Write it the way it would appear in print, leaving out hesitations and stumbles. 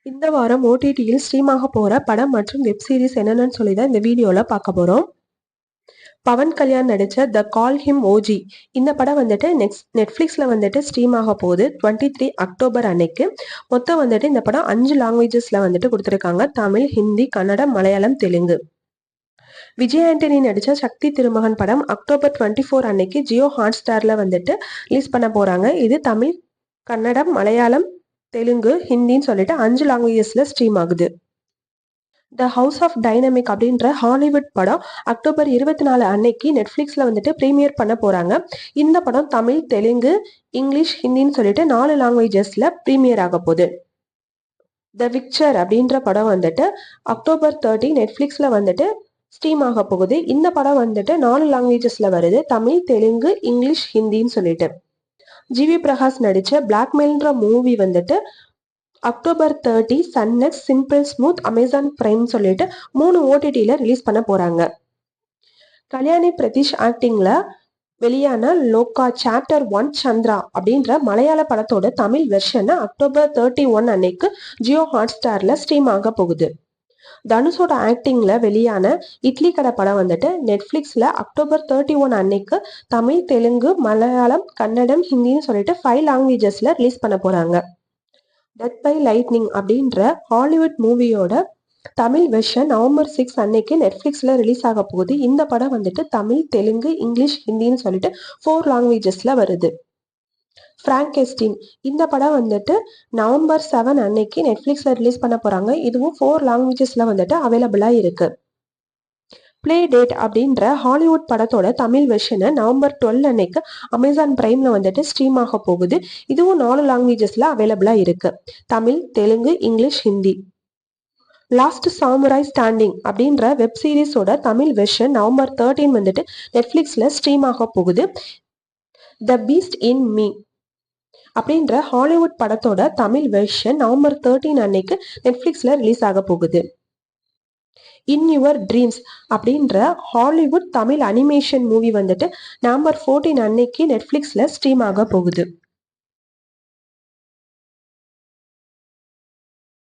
இந்த வாரம் ஓடிடியில் ஸ்ட்ரீம் ஆக போற படம் மற்றும் வெப் சீரிஸ் என்னென்னு சொல்லி தான் இந்த வீடியோல பார்க்க போறோம். பவன் கல்யாண் நடிச்ச த கால் ஹிம் ஓஜி இந்த படம் வந்துட்டு நெட்ஃபிளிக்ஸ்ல வந்துட்டு ஸ்ட்ரீம் ஆக போகுது 23 அக்டோபர் அன்னைக்கு. மொத்தம் வந்துட்டு இந்த படம் 5 லாங்குவேஜஸ்ல வந்துட்டு கொடுத்துருக்காங்க. தமிழ், ஹிந்தி, கன்னடம், மலையாளம், தெலுங்கு. விஜய் ஆண்டனி நடிச்ச சக்தி திருமகன் படம் அக்டோபர் 24 அன்னைக்கு ஜியோ ஹாட்ஸ்டார்ல வந்துட்டு ரிலீஸ் பண்ண போறாங்க. இது தமிழ், கன்னடம், மலையாளம், தெலுங்கு, ஹிந்தின்னு சொல்லிட்டு 5 லாங்குவேஜஸ்ல ஸ்ட்ரீம் ஆகுது. த ஹவுஸ் ஆஃப் டைனமிக் அப்படின்ற ஹாலிவுட் படம் அக்டோபர் 24 அன்னைக்கு நெட்ஃபிளிக்ஸ்ல வந்துட்டு ப்ரீமியர் பண்ண போறாங்க. இந்த படம் தமிழ், தெலுங்கு, இங்கிலீஷ், ஹிந்தின்னு சொல்லிட்டு 4 லாங்குவேஜஸ்ல ப்ரீமியர் ஆக போகுது. த விக்சர் அப்படின்ற படம் வந்துட்டு அக்டோபர் 30 நெட்ஃபிளிக்ஸ்ல வந்துட்டு ஸ்ட்ரீம் ஆக போகுது. இந்த படம் வந்துட்டு 4 லாங்குவேஜஸ்ல வருது. தமிழ், தெலுங்கு, இங்கிலீஷ், ஹிந்தின்னு சொல்லிட்டு. ஜிவி பிரகாஷ் நடிச்ச பிளாக்மெயில்ன்ற மூவி வந்துட்டு October 30 Sunnex, simple smooth, Amazon prime சொல்லிட்டு 3 ஓடிடில ரிலீஸ் பண்ண போறாங்க. கல்யாணி பிரதீஷ் ஆக்டிங்ல வெளியான லோகா சாப்டர் 1 சந்திரா அப்படின்ற மலையாள படத்தோட தமிழ் வெர்ஷன் அக்டோபர் 31 அன்னைக்கு ஜியோ ஹாட்ஸ்டார்ல ஸ்ட்ரீம் ஆக போகுது. தனுஷோட ஆக்டிங்ல வெளியான இட்லி கடை படம் வந்துட்டு நெட்ஃபிளிக்ஸ்ல அக்டோபர் 31 அன்னைக்கு தமிழ், தெலுங்கு, மலையாளம், கன்னடம், ஹிந்தின்னு சொல்லிட்டு 5 லாங்குவேஜஸ்ல ரிலீஸ் பண்ண போறாங்க. டெத் பை லைட்னிங் அப்படின்ற ஹாலிவுட் மூவியோட தமிழ் வெர்ஷன் நவம்பர் 6 அன்னைக்கு நெட்ஃபிளிக்ஸ்ல ரிலீஸ் ஆக போகுது. இந்த படம் வந்துட்டு தமிழ், தெலுங்கு, இங்கிலீஷ், ஹிந்தின்னு சொல்லிட்டு 4 லாங்குவேஜஸ்ல வருது. பிராங்கெஸ்டின் இந்த படம் வந்துட்டு நவம்பர் 7 அன்னைக்கு நெட்ஃபிளிக்ஸ்ல ரிலீஸ் பண்ண போறாங்க. இதுவும் 4 லாங்குவேஜஸ்ல வந்துட்டு அவைலபிளா இருக்கு. பிளே டேட் அப்படின்ற ஹாலிவுட் படத்தோட தமிழ் வெர்ஷனை நவம்பர் 12 அன்னைக்கு அமேசான் பிரைம்ல வந்துட்டு ஸ்ட்ரீம் ஆக போகுது. இதுவும் 4 லாங்குவேஜஸ்ல அவைலபிளா இருக்கு. Tamil, Telugu, English, Hindi. Last samurai standing அப்படின்ற வெப் சீரிஸோட தமிழ் வெர்ஷன் நவம்பர் 13 வந்துட்டு நெட்ஃபிளிக்ஸ்ல ஸ்ட்ரீம் ஆக போகுது. த பீஸ்ட் இன் மீ அப்படின்ற ஹாலிவுட் படத்தோட தமிழ் வெர்ஷன் நவம்பர் 13 அன்னைக்கு நெட்ஃபிளிக்ஸ்ல ரிலீஸ் ஆக போகுது. இன் யுவர் ட்ரீம்ஸ் அப்படின்ற ஹாலிவுட் தமிழ் அனிமேஷன் மூவி வந்துட்டு நவம்பர் 14 அன்னைக்கு நெட்ஃபிளிக்ஸ்ல ஸ்ட்ரீம் ஆக போகுது.